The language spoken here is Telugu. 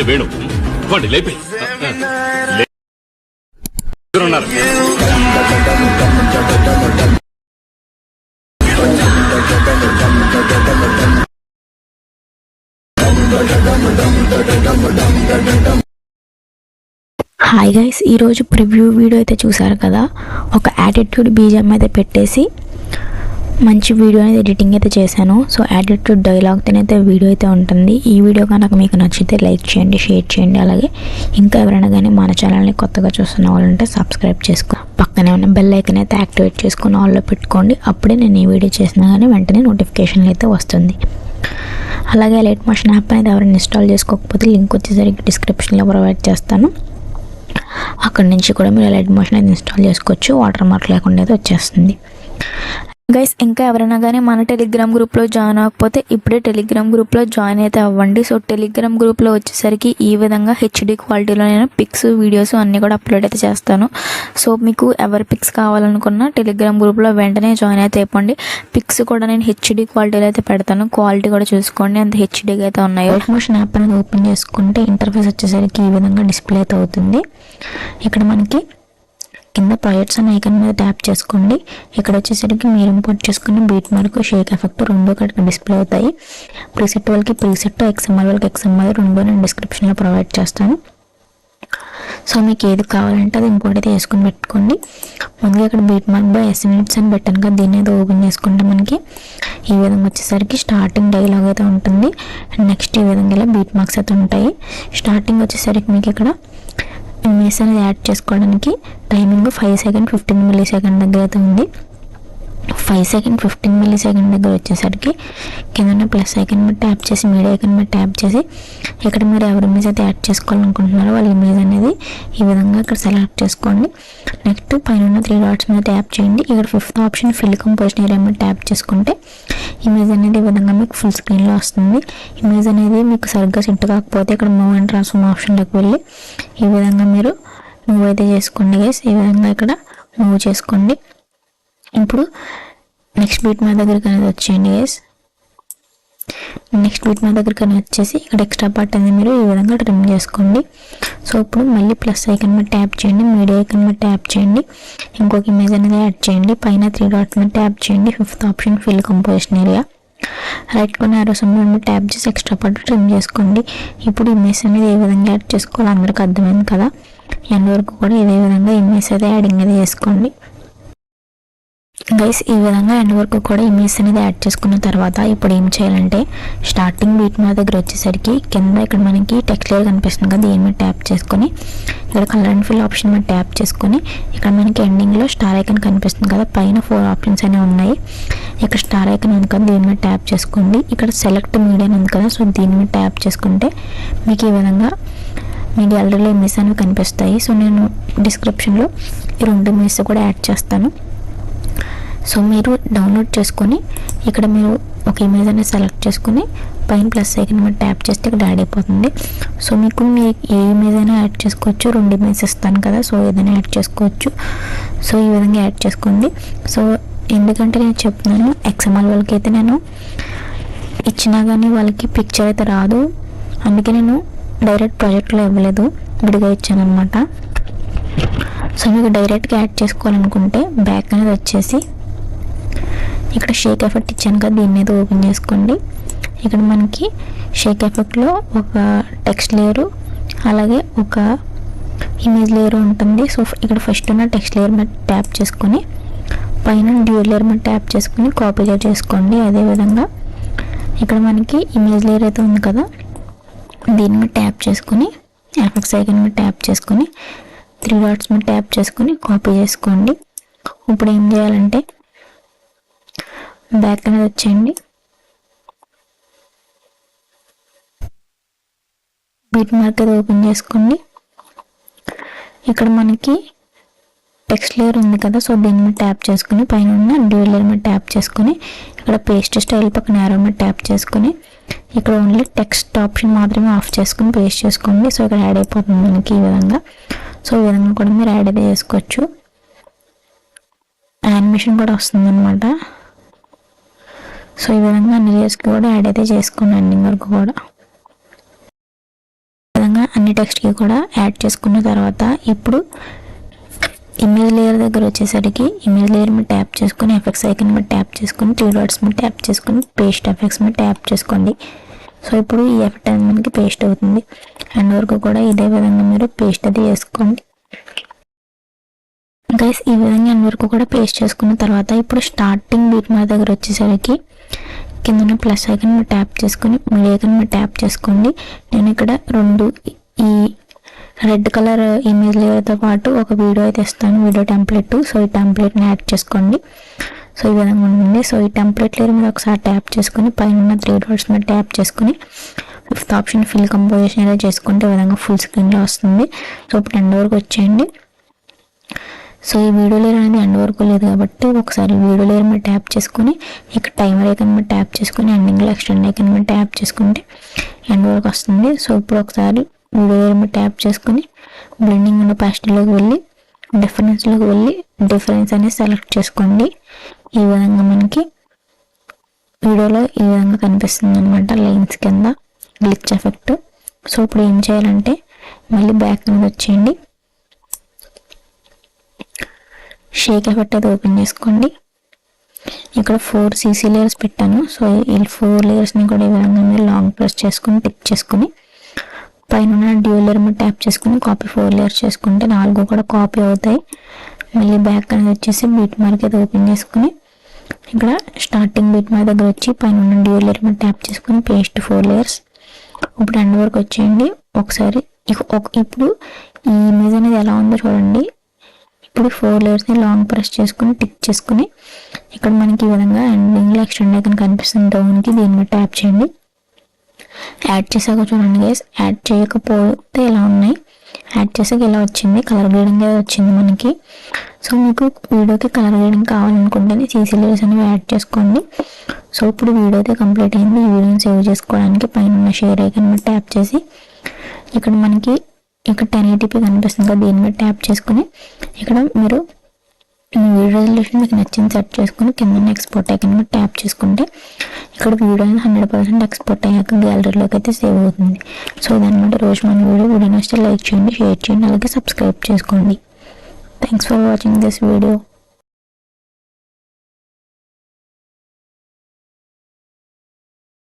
వేణు వాడి లేపి ఉన్నారు. హాయ్ గైస్, ఈరోజు ప్రివ్యూ వీడియో అయితే చూసారు కదా. ఒక యాటిట్యూడ్ బీజం అయితే పెట్టేసి మంచి వీడియో అనేది ఎడిటింగ్ అయితే చేశాను. సో యాటిట్యూడ్ డైలాగ్తోనైతే వీడియో అయితే ఉంటుంది. ఈ వీడియో కనుక మీకు నచ్చితే లైక్ చేయండి, షేర్ చేయండి. అలాగే ఇంకా ఎవరైనా కానీ మన ఛానల్ని కొత్తగా చూస్తున్న వాళ్ళు ఉంటే సబ్స్క్రైబ్ చేసుకో, పక్కనే ఉన్న బెల్ ఐకన్ అయితే యాక్టివేట్ చేసుకొని ఆల్లో పెట్టుకోండి. అప్పుడే నేను ఈ వీడియో చేసినా కానీ వెంటనే నోటిఫికేషన్లు అయితే వస్తుంది. అలాగే లైట్ మోషన్ యాప్ అనేది ఎవరైనా ఇన్స్టాల్ చేసుకోకపోతే లింక్ వచ్చేసరికి డిస్క్రిప్షన్లో ప్రొవైడ్ చేస్తాను. అక్కడి నుంచి కూడా మీరు లైట్ మోషన్ అయితే ఇన్స్టాల్ చేసుకోవచ్చు. వాటర్ మార్క్ లేకుండా అయితే వచ్చేస్తుంది. గైస్, ఇంకా ఎవరైనా కానీ మన టెలిగ్రామ్ గ్రూప్లో జాయిన్ అవ్వకపోతే ఇప్పుడే టెలిగ్రామ్ గ్రూప్లో జాయిన్ అయితే అవ్వండి. సో టెలిగ్రామ్ గ్రూప్లో వచ్చేసరికి ఈ విధంగా హెచ్డి క్వాలిటీలో నేను పిక్స్, వీడియోస్ అన్నీ కూడా అప్లోడ్ అయితే చేస్తాను. సో మీకు ఎవరి పిక్స్ కావాలనుకున్నా టెలిగ్రామ్ గ్రూప్లో వెంటనే జాయిన్ అయితే అయిపోండి. పిక్స్ కూడా నేను హెచ్డి క్వాలిటీలో అయితే పెడతాను. క్వాలిటీ కూడా చూసుకోండి ఎంత హెచ్డీగా అయితే ఉన్నాయో. లైట్ మోషన్ యాప్ అనేది ఓపెన్ చేసుకుంటే ఇంటర్ఫేస్ వచ్చేసరికి ఈ విధంగా డిస్ప్లే అయితే అవుతుంది. ఇక్కడ మనకి కింద ప్రాజెక్ట్స్ అనే ఐకాన్ మీద ట్యాప్ చేసుకోండి. ఇక్కడ వచ్చేసరికి మీరు ఇంపోర్ట్ చేసుకున్న బీట్ మార్క్, షేక్ ఎఫెక్ట్ రెండు ఇక్కడ డిస్ప్లే అవుతాయి. ప్రీసెట్ వాళ్ళకి ప్రీసెట్, ఎక్స్ఎంఎల్ వాళ్ళకి ఎక్స్ఎంఎల్ రెండు నేను డిస్క్రిప్షన్లో ప్రొవైడ్ చేస్తాను. సో మీకు ఏది కావాలంటే అది ఇంపోర్ట్ అయితే వేసుకొని పెట్టుకోండి. ముందుగా ఇక్కడ బీట్ మార్క్ బై ఎస్ఎన్ఎట్స్ అని పెట్టాను కదా, దీన్ని అయితే ఓపెన్ చేసుకుంటే మనకి ఈ విధంగా వచ్చేసరికి స్టార్టింగ్ డైలాగ్ అయితే ఉంటుంది. నెక్స్ట్ ఈ విధంగా ఇలా బీట్ మార్క్స్ అయితే ఉంటాయి. స్టార్టింగ్ వచ్చేసరికి మీకు ఇక్కడ ఇమేజ్ అనేది యాడ్ చేసుకోవడానికి టైమింగ్ 5 సెకండ్ 15 మిల్లీ సెకండ్ దగ్గర అయితే ఉంది. 5 సెకండ్ 15 మిల్లీ సెకండ్ దగ్గర వచ్చేసరికి కింద ప్లస్ ఐకన్ మీద ట్యాప్ చేసి, మీడియా ఐకన్ మీద ట్యాప్ చేసి ఇక్కడ మీరు ఎవరి ఇమేజ్ అయితే యాడ్ చేసుకోవాలనుకుంటున్నారో వాళ్ళ ఇమేజ్ అనేది ఈ విధంగా ఇక్కడ సెలెక్ట్ చేసుకోండి. నెక్స్ట్ పైన ఉన్న 3 డాట్స్ మీద ట్యాప్ చేయండి. ఇక్కడ 5th option fill composition area మీద ట్యాప్ చేసుకుంటే ఇమేజ్ అనేది ఈ విధంగా మీకు ఫుల్ స్క్రీన్లో వస్తుంది. ఇమేజ్ అనేది మీకు సరిగ్గా సెట్ కాకపోతే ఇక్కడ మూవ్ అండ్ ట్రాన్స్ఫార్మ్ ఆప్షన్లోకి వెళ్ళి ఈ విధంగా మీరు మూవ్ అయితే చేసుకోండి గైస్. ఈ విధంగా ఇక్కడ మూవ్ చేసుకోండి. ఇప్పుడు నెక్స్ట్ బీట్ మా దగ్గరికి అనేది వచ్చేయండి గైస్. నెక్స్ట్ బీట్ మా దగ్గరికి అనేది వచ్చేసి ఇక్కడ ఎక్స్ట్రా పార్ట్ అనేది మీరు ఈ విధంగా ట్రిమ్ చేసుకోండి. సో ఇప్పుడు మళ్ళీ ప్లస్ ఐకన్ మీద ట్యాప్ చేయండి, మీడియా ఐకన్ మీద ట్యాప్ చేయండి, ఇంకొక ఇమేజ్ అనేది యాడ్ చేయండి. పైన 3 డాట్స్ మీద ట్యాప్ చేయండి. 5th option fill composition area, right కొన్ని ఆరో సింబల్ మీద ట్యాప్ చేసి ఎక్స్ట్రా పార్ట్ ట్రిమ్ చేసుకోండి. ఇప్పుడు ఇమేజ్ అనేది ఏ విధంగా యాడ్ చేసుకోవాలి అందరికి అర్థమైంది కదా. ఎండ్ వరకు కూడా ఇదే విధంగా ఇమేజ్ అయితే యాడింగ్ అనేది చేసుకోండి గైస్. ఈ విధంగా ఎండ్ వరకు కూడా ఇమేజ్ అనేది యాడ్ చేసుకున్న తర్వాత ఇప్పుడు ఏం చేయాలంటే స్టార్టింగ్ బీట్ మా దగ్గర వచ్చేసరికి కింద ఇక్కడ మనకి టెక్స్ట్ లేయర్ కనిపిస్తుంది కదా, దీని మీద ట్యాప్ చేసుకొని ఇక్కడ కలర్ అండ్ ఫిల్ ఆప్షన్ మీద ట్యాప్ చేసుకొని ఇక్కడ మనకి ఎండింగ్లో స్టార్ ఐకన్ కనిపిస్తుంది కదా, పైన 4 ఆప్షన్స్ అనేవి ఉన్నాయి. ఇక్కడ స్టార్ ఐకన్ ఉంది కదా, దీని మీద ట్యాప్ చేసుకోండి. ఇక్కడ సెలెక్ట్ మీడియా ఉంది కదా, సో దీని మీద ట్యాప్ చేసుకుంటే మీకు ఈ విధంగా మీ గ్యాలరీలో ఇమేజ్ అనేవి కనిపిస్తాయి. సో నేను డిస్క్రిప్షన్లో ఈ 2 ఇమేజ్ కూడా యాడ్ చేస్తాను. సో మీరు డౌన్లోడ్ చేసుకొని ఇక్కడ మీరు ఒక ఇమేజ్ అనేది సెలెక్ట్ చేసుకుని పైన ప్లస్ ఐకన్ మీద ట్యాప్ చేస్తే ఇక్కడ యాడ్ అయిపోతుంది. సో మీకు ఏ ఇమేజ్ అయినా యాడ్ చేసుకోవచ్చు. 2 ఇమేజ్ ఇస్తాను కదా, సో ఏదైనా యాడ్ చేసుకోవచ్చు. సో ఈ విధంగా యాడ్ చేసుకోండి. సో ఎందుకంటే నేను చెప్తున్నాను, ఎక్స్ఎంఎల్ వాళ్ళకి అయితే నేను ఇచ్చినా కానీ వాళ్ళకి పిక్చర్ అయితే రాదు, అందుకే నేను డైరెక్ట్ ప్రాజెక్ట్లో ఇవ్వలేదు, విడిగా ఇచ్చాను అనమాట. సో మీకు డైరెక్ట్గా యాడ్ చేసుకోవాలనుకుంటే బ్యాక్ అనేది వచ్చేసి ఇక్కడ షేక్ ఎఫెక్ట్ ఇచ్చాను కదా, దీన్ని అయితే ఓపెన్ చేసుకోండి. ఇక్కడ మనకి షేక్ ఎఫెక్ట్లో ఒక టెక్స్ట్ లేయరు అలాగే ఒక ఇమేజ్ లేయర్ ఉంటుంది. సో ఇక్కడ ఫస్ట్ ఉన్న టెక్స్ట్ లేయర్ మీద ట్యాప్ చేసుకొని పైన డ్యూయల్ లేయర్ మీద ట్యాప్ చేసుకొని కాపీ లేయర్ చేసుకోండి. అదేవిధంగా ఇక్కడ మనకి ఇమేజ్ లేయర్ అయితే ఉంది కదా, దీని మీద ట్యాప్ చేసుకొని ఎఫెక్ట్స్ ఐకాన్ మీద ట్యాప్ చేసుకొని 3 డాట్స్ మీద ట్యాప్ చేసుకొని కాపీ చేసుకోండి. ఇప్పుడు ఏం చేయాలంటే బ్యాక్ అనేది వచ్చేయండి. బీట్ మార్క్ అది ఓపెన్ చేసుకోండి. ఇక్కడ మనకి టెక్స్ట్ లేయర్ ఉంది కదా, సో దీని మీద ట్యాప్ చేసుకుని పైన ఉన్న డ్యూయల్ లేయర్ మీద ట్యాప్ చేసుకుని ఇక్కడ పేస్ట్ స్టైల్ పక్కన యారో మీద ట్యాప్ చేసుకుని ఇక్కడ ఓన్లీ టెక్స్ట్ ఆప్షన్ మాత్రమే ఆఫ్ చేసుకుని పేస్ట్ చేసుకోండి. సో ఇక్కడ యాడ్ అయిపోతుంది మనకి ఈ విధంగా. సో ఈ విధంగా కూడా మీరు యాడ్ అయితే చేసుకోవచ్చు. యానిమేషన్ కూడా వస్తుంది అనమాట. సో ఈ విధంగా అన్ని లేయర్స్కి కూడా యాడ్ అయితే చేసుకోండి ఎండింగ్ వరకు కూడా. విధంగా అన్ని టెక్స్ట్కి కూడా యాడ్ చేసుకున్న తర్వాత ఇప్పుడు ఇమేజ్ లేయర్ దగ్గర వచ్చేసరికి ఇమేజ్ లేయర్ మీద ట్యాప్ చేసుకొని ఎఫెక్ట్స్ ఐకన్ మీద ట్యాప్ చేసుకొని 3 డాట్స్ మీద ట్యాప్ చేసుకొని పేస్ట్ ఎఫెక్ట్స్ మీద ట్యాప్ చేసుకోండి. సో ఇప్పుడు ఈ ఎఫెక్ట్ అనేది మనకి పేస్ట్ అవుతుంది. ఎండ్ వరకు కూడా ఇదే విధంగా మీరు పేస్ట్ అది చేసుకోండి గైస్. ఈ విధంగా ఎండ్ వరకు కూడా పేస్ట్ చేసుకున్న తర్వాత ఇప్పుడు స్టార్టింగ్ బీట్ మార్క్ దగ్గర వచ్చేసరికి కింద ప్లస్ ఐకన్ మీద ట్యాప్ చేసుకొని మీడియా ఐకన్ మీద ట్యాప్ చేసుకోండి. నేను ఇక్కడ 2 ఈ రెడ్ కలర్ ఇమేజ్ లేయర్తో పాటు ఒక వీడియో అయితే ఇస్తాను, వీడియో టెంప్లెట్. సో ఈ టెంప్లెట్ని యాడ్ చేసుకోండి. సో ఈ విధంగా ఉంటుంది. సో ఈ టెంప్లెట్ లేయర్ మీద ఒకసారి ట్యాప్ చేసుకొని పైన 3 డాట్స్ మీద ట్యాప్ చేసుకొని 5th ఆప్షన్ ఫిల్ కంపోజిషన్ అయితే చేసుకుంటే ఈ విధంగా ఫుల్ స్క్రీన్లో వస్తుంది. సో ఇప్పుడు ఎండ్ వరకు వచ్చేయండి. సో ఈ వీడియో లేయర్ అనేది ఎండ్ వరకు లేదు కాబట్టి ఒకసారి వీడియో లేయర్ మీద ట్యాప్ చేసుకొని ఇక్కడ టైమర్ ఐకన్ మీద ట్యాప్ చేసుకొని ఎండింగ్లో ఎక్స్టెండ్ ఐకన్ మీద ట్యాప్ చేసుకుంటే ఎండ్ వరకు వస్తుంది. సో ఇప్పుడు ఒకసారి వీడియో లేయర్ మీద ట్యాప్ చేసుకొని బ్లెండింగ్ ఉన్న పాస్టల్లోకి వెళ్ళి డిఫరెన్స్లోకి వెళ్ళి డిఫరెన్స్ అనేది సెలెక్ట్ చేసుకోండి. ఈ విధంగా మనకి వీడియోలో ఈ విధంగా కనిపిస్తుంది అనమాట, లైన్స్ కింద గ్లిచ్ ఎఫెక్ట్. సో ఇప్పుడు ఏం చేయాలంటే మళ్ళీ బ్యాక్ మీద వచ్చేయండి, షేక్ ఎఫెక్ట్ అయితే ఓపెన్ చేసుకోండి. ఇక్కడ 4 CC లేయర్స్ పెట్టాను. సో ఈ 4 లేయర్స్ని కూడా ఈ విధంగా మీరు లాంగ్ ప్రెస్ చేసుకుని టిక్ చేసుకుని పైన డ్యూయల్ లేయర్ మీద ట్యాప్ చేసుకుని కాపీ 4 లేయర్స్ చేసుకుంటే 4 కూడా కాపీ అవుతాయి. మళ్ళీ బ్యాక్ అనేది వచ్చేసి బీట్ మార్క్ అయితే ఓపెన్ చేసుకుని ఇక్కడ స్టార్టింగ్ బీట్ మార్క్ దగ్గర వచ్చి పైన డ్యూయల్ లేయర్ మీద ట్యాప్ చేసుకుని పేస్ట్ 4 లేయర్స్. ఇప్పుడు ఎండ్ వరకు వచ్చేయండి. ఒకసారి ఇప్పుడు ఈ ఇమేజ్ అనేది ఎలా ఉందో చూడండి. ఇప్పుడు 4 లేయర్స్ని లాంగ్ ప్రెస్ చేసుకుని టిక్ చేసుకుని ఇక్కడ మనకి ఈ విధంగా ఎండింగ్లో ఎక్స్టెండ్ ఐకన్ కనిపిస్తుంది డౌన్కి, దీని మీద ట్యాప్ చేయండి. యాడ్ చేసాక చూడండి గైస్, యాడ్ చేయకపోతే ఇలా ఉన్నాయి, యాడ్ చేసాక ఇలా వచ్చింది, కలర్ గ్రేడింగ్ వచ్చింది మనకి. సో మీకు వీడియోకి కలర్ గ్రేడింగ్ కావాలనుకుంటేనే CC లేయర్స్ అనేవి యాడ్ చేసుకోండి. సో ఇప్పుడు వీడియో అయితే కంప్లీట్ అయింది. ఈ వీడియోని సేవ్ చేసుకోవడానికి పైన షేర్ ఐకన్ మీద ట్యాప్ చేసి ఇక్కడ మనకి ఇక్కడ 1080p కనిపిస్తుంది కదా, దీని మీద ట్యాప్ చేసుకుని ఇక్కడ మీరు వీడియో రెజల్యూషన్ మీకు నచ్చింది సెట్ చేసుకుని కింద ఎక్స్పోర్ట్ ఐకన్ మీద ట్యాప్ చేసుకుంటే ఇక్కడ వీడియో అనేది 100% ఎక్స్పోర్ట్ అయ్యాక గ్యాలరీలోకి అయితే సేవ్ అవుతుంది. సో ఇదన్నమాట రోజు మన వీడియో నచ్చితే లైక్ చేయండి, షేర్ చేయండి, అలాగే సబ్స్క్రైబ్ చేసుకోండి. Thanks for watching this video.